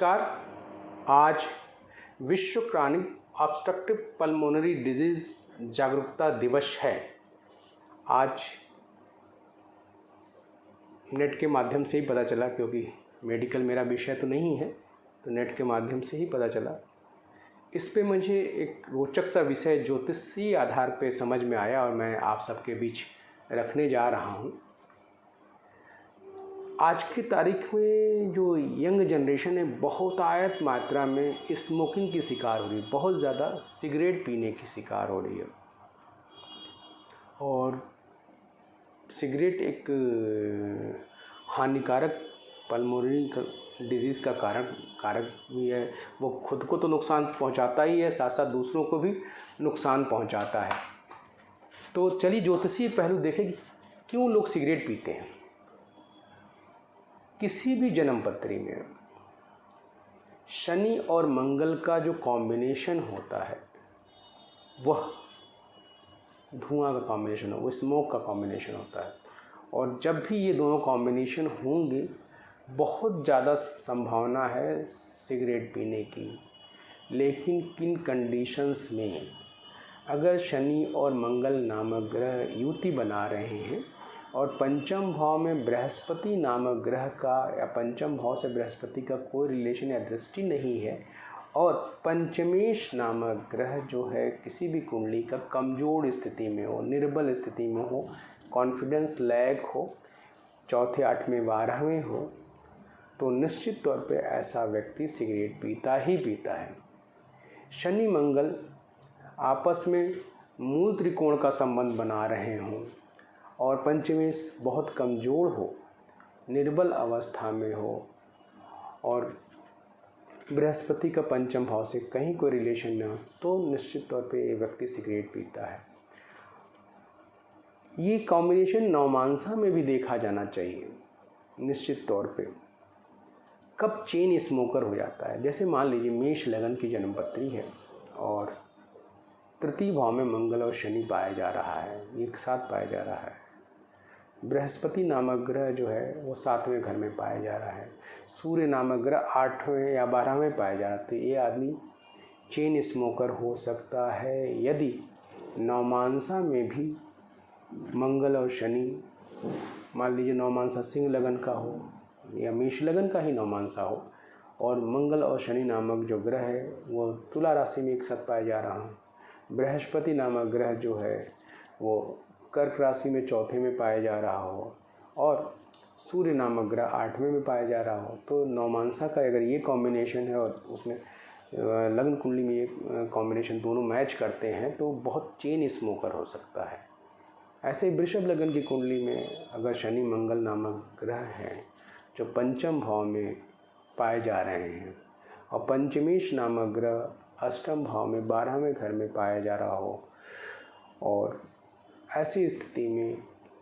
नमस्कार। आज विश्व क्रॉनिक ऑब्स्ट्रक्टिव पल्मोनरी डिजीज़ जागरूकता दिवस है। आज नेट के माध्यम से ही पता चला, क्योंकि मेडिकल मेरा विषय तो नहीं है, तो नेट के माध्यम से ही पता चला। इस पे मुझे एक रोचक सा विषय ज्योतिषीय आधार पे समझ में आया और मैं आप सबके बीच रखने जा रहा हूँ। आज की तारीख में जो यंग जनरेशन है बहुत आयत मात्रा में स्मोकिंग की शिकार हो रही है, बहुत ज़्यादा सिगरेट पीने की शिकार हो रही है। और सिगरेट एक हानिकारक पल्मोनरी डिजीज़ का कारक भी है। वो खुद को तो नुकसान पहुंचाता ही है, साथ साथ दूसरों को भी नुकसान पहुंचाता है। तो चलिए ज्योतिषीय पहलू देखें कि क्यों लोग सिगरेट पीते हैं। किसी भी जन्म पत्री में शनि और मंगल का जो कॉम्बिनेशन होता है वह धुआं का कॉम्बिनेशन हो, वो स्मोक का कॉम्बिनेशन होता है। और जब भी ये दोनों कॉम्बिनेशन होंगे बहुत ज़्यादा संभावना है सिगरेट पीने की। लेकिन किन कंडीशंस में, अगर शनि और मंगल नामक ग्रह युति बना रहे हैं और पंचम भाव में बृहस्पति नामक ग्रह का या पंचम भाव से बृहस्पति का कोई रिलेशन या दृष्टि नहीं है, और पंचमेश नामक ग्रह जो है किसी भी कुंडली का कमज़ोर स्थिति में हो, निर्बल स्थिति में हो, कॉन्फिडेंस लैग हो, चौथे आठवें 12वें हो, तो निश्चित तौर पे ऐसा व्यक्ति सिगरेट पीता ही पीता है। शनि मंगल आपस में मूल त्रिकोण का संबंध बना रहे हों और पंचमेश बहुत कमज़ोर हो, निर्बल अवस्था में हो, और बृहस्पति का पंचम भाव से कहीं कोई रिलेशन न हो, तो निश्चित तौर पे ये व्यक्ति सिगरेट पीता है। ये कॉम्बिनेशन नवमांसा में भी देखा जाना चाहिए। निश्चित तौर पे कब चेन स्मोकर हो जाता है, जैसे मान लीजिए मेष लगन की जन्मपत्री है और तृतीय भाव में मंगल और शनि पाया जा रहा है, एक साथ पाया जा रहा है। बृहस्पति नामक ग्रह जो है वो 7वें घर में पाया जा रहा है, सूर्य नामक ग्रह 8वें या 12वें पाया जा रहा है। तो ये आदमी चेन स्मोकर हो सकता है यदि नवमांसा में भी मंगल और शनि, मान लीजिए नवमांसा सिंह लगन का हो या मेष लगन का ही नवमांसा हो, और मंगल और शनि नामक जो ग्रह है वो तुला राशि में एक साथ पाया जा रहा है। बृहस्पति नामक ग्रह जो है वो कर्क राशि में चौथे में पाया जा रहा हो, और सूर्य नामक ग्रह 8वें में पाया जा रहा हो, तो नवमांसा का अगर ये कॉम्बिनेशन है और उसमें लग्न कुंडली में ये कॉम्बिनेशन दोनों मैच करते हैं तो बहुत चेन स्मोकर हो सकता है। ऐसे ही वृषभ लगन की कुंडली में अगर शनि मंगल नामक ग्रह हैं जो पंचम भाव में पाए जा रहे हैं और पंचमेश नामक ग्रह अष्टम भाव में 12वें घर में पाया जा रहा हो, और ऐसी स्थिति में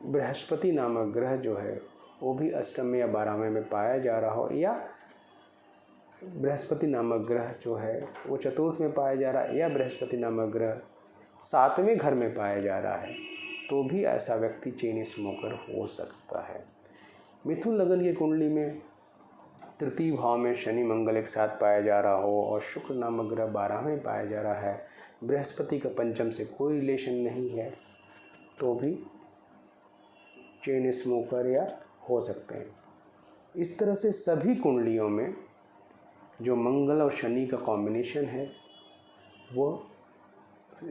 बृहस्पति नामक ग्रह जो है वो भी अष्टम में या 12वें में पाया जा रहा हो, या बृहस्पति नामक ग्रह जो है वो चतुर्थ में पाया जा रहा है, या बृहस्पति नामक ग्रह 7वें घर में पाया जा रहा है, तो भी ऐसा व्यक्ति चेन स्मोकर हो सकता है। मिथुन लगन की कुंडली में तृतीय भाव में शनि मंगल एक साथ पाया जा रहा हो और शुक्र नामक ग्रह 12वें पाया जा रहा है, बृहस्पति का पंचम से कोई रिलेशन नहीं है, तो भी चेन स्मोकर या हो सकते हैं। इस तरह से सभी कुंडलियों में जो मंगल और शनि का कॉम्बिनेशन है वो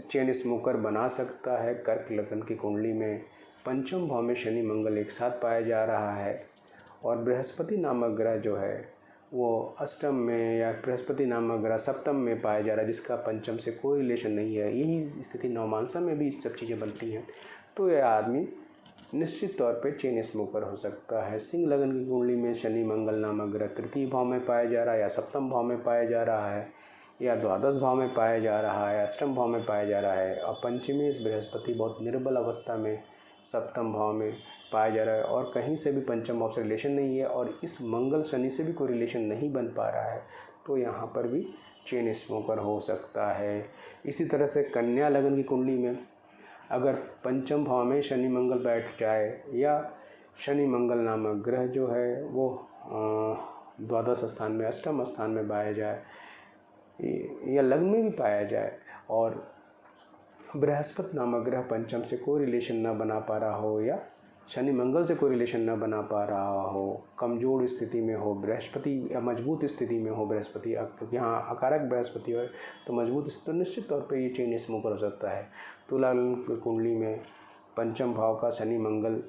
चेन स्मोकर बना सकता है। कर्क लगन की कुंडली में पंचम भाव में शनि मंगल एक साथ पाया जा रहा है और बृहस्पति नामक ग्रह जो है वो अष्टम में, या बृहस्पति नामक ग्रह सप्तम में पाया जा रहा है जिसका पंचम से कोई रिलेशन नहीं है। यही स्थिति नवमांसा में भी सब चीज़ें बनती हैं, तो यह आदमी निश्चित तौर पे चेन स्मोकर हो सकता है। सिंह लगन की कुंडली में शनि मंगल नामक ग्रह तृतीय भाव में पाया जा रहा है, या सप्तम भाव में पाया जा रहा है, या द्वादश भाव में पाया जा रहा है, अष्टम भाव में पाया जा रहा है, और पंचमेश बृहस्पति बहुत निर्बल अवस्था में सप्तम भाव में पाया जा रहा है और कहीं से भी पंचम भाव से रिलेशन नहीं है, और इस मंगल शनि से भी कोई रिलेशन नहीं बन पा रहा है, तो यहाँ पर भी चेन स्मोकर हो सकता है। इसी तरह से कन्या लगन की कुंडली में अगर पंचम भाव में शनि मंगल बैठ जाए, या शनि मंगल नामक ग्रह जो है वो द्वादश स्थान में, अष्टम स्थान में पाया जाए या लग्न में भी पाया जाए और बृहस्पति नामक ग्रह पंचम से कोई रिलेशन ना बना पा रहा हो या शनि मंगल से कोई रिलेशन ना बना पा रहा हो, कमज़ोर स्थिति में हो बृहस्पति या मजबूत स्थिति में हो बृहस्पति, क्योंकि यहाँ अकारक बृहस्पति हो तो मजबूत स्थिति, तो निश्चित तौर पे ये चेन स्मोकर हो सकता है। तुला कुंडली में पंचम भाव का शनि मंगल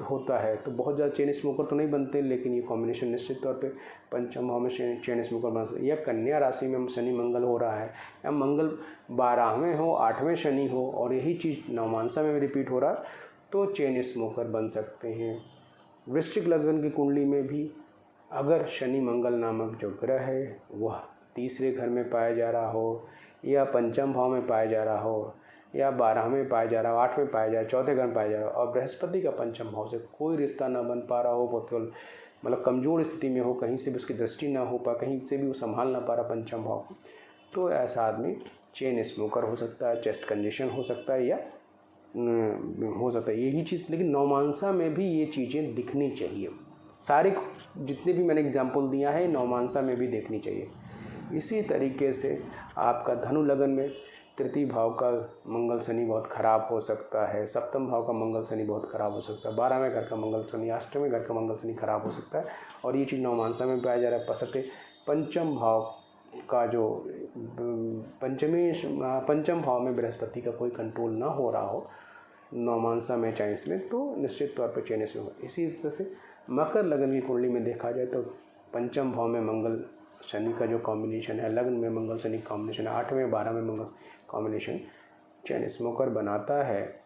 होता है तो बहुत ज़्यादा चेन स्मोकर तो नहीं बनते, लेकिन ये कॉम्बिनेशन निश्चित तौर पे पंचम भाव में चेन स्मोकर बन सकता है। या कन्या राशि में शनि मंगल हो रहा है या मंगल 12वें हो, 8वें शनि हो और यही चीज़ नवमांसा में रिपीट हो रहा है तो चेन स्मोकर बन सकते हैं। वृश्चिक लग्न की कुंडली में भी अगर शनि मंगल नामक जो ग्रह है वह तीसरे घर में पाया जा रहा हो या पंचम भाव में पाया जा रहा हो या 12वें पाया जा रहा हो, 8वें पाया जा रहा हो, चौथे घर में पाया जा रहा हो और बृहस्पति का पंचम भाव से कोई रिश्ता ना बन पा रहा हो, बहुत केवल मतलब कमज़ोर स्थिति में हो, कहीं से भी उसकी दृष्टि ना हो पा, कहीं से भी वो संभाल ना पा रहा पंचम भाव को, तो ऐसा आदमी चेन स्मोकर हो सकता है, चेस्ट कंजेशन हो सकता है या हो सकता है यही चीज़। लेकिन नवमांसा में भी ये चीज़ें दिखनी चाहिए, सारे जितने भी मैंने एग्जाम्पल दिया है नवमांसा में भी देखनी चाहिए। इसी तरीके से आपका धनु लगन में तृतीय भाव का मंगल शनि बहुत ख़राब हो सकता है, सप्तम भाव का मंगल शनि बहुत ख़राब हो सकता है, 12वें घर का मंगल शनि, 8वें घर का मंगल शनि ख़राब हो सकता है और ये चीज़ नवमांसा में पाया जा रहा है। पसते पंचम भाव का जो पंचम भाव में बृहस्पति का कोई कंट्रोल ना हो रहा हो नवमांसा में चाहे इसमें, तो निश्चित तौर पर चेन में होगा। इसी तरह से मकर लगन की कुंडली में देखा जाए तो पंचम भाव में मंगल शनि का जो कॉम्बिनेशन है, लग्न में मंगल शनि कॉम्बिनेशन है, 8वें 12वें मंगल कॉम्बिनेशन चेन स्मोकर बनाता है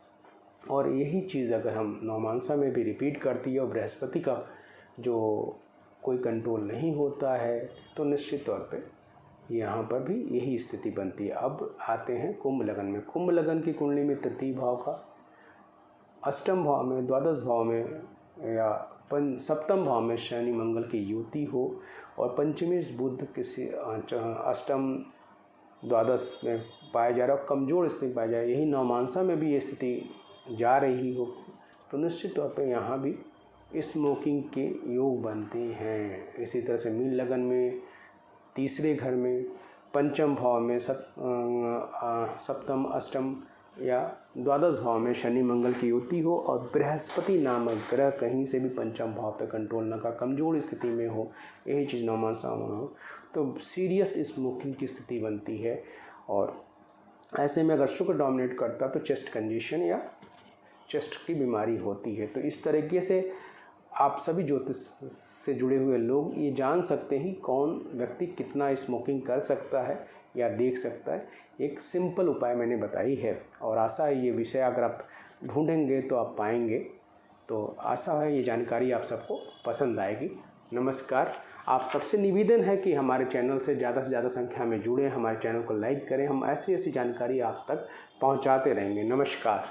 और यही चीज़ अगर हम नवमांसा में भी रिपीट करती है और बृहस्पति का जो कोई कंट्रोल नहीं होता है तो निश्चित तौर पे यहाँ पर भी यही स्थिति बनती है। अब आते हैं कुंभ लगन में। कुंभ लगन की कुंडली में तृतीय भाव का अष्टम भाव में, द्वादश भाव में या सप्तम भाव में शनि मंगल की युति हो और पंचमी बुध किसी अष्टम द्वादश में पाया जा रहा हो, कमज़ोर स्थिति पाया जाए, यही नवमांसा में भी ये स्थिति जा रही हो तो निश्चित तौर पे यहाँ भी स्मोकिंग के योग बनते हैं। इसी तरह से मीन लगन में तीसरे घर में पंचम भाव में सप्तम अष्टम या द्वादश भाव में शनि मंगल की युति हो और बृहस्पति नामक ग्रह कहीं से भी पंचम भाव पे कंट्रोल न कर कमज़ोर स्थिति में हो, यही चीज़ नवमांसा में हो तो सीरियस स्मोकिंग की स्थिति बनती है। और ऐसे में अगर शुक्र डोमिनेट करता तो चेस्ट कंजेशन या चेस्ट की बीमारी होती है। तो इस तरीके से आप सभी ज्योतिष से जुड़े हुए लोग ये जान सकते हैं कौन व्यक्ति कितना स्मोकिंग कर सकता है या देख सकता है। एक सिंपल उपाय मैंने बताई है और आशा है ये विषय अगर आप ढूंढेंगे तो आप पाएंगे। तो आशा है ये जानकारी आप सबको पसंद आएगी। नमस्कार। आप सबसे निवेदन है कि हमारे चैनल से ज़्यादा संख्या में जुड़ें, हमारे चैनल को लाइक करें, हम ऐसी जानकारी आप तक पहुंचाते रहेंगे। नमस्कार।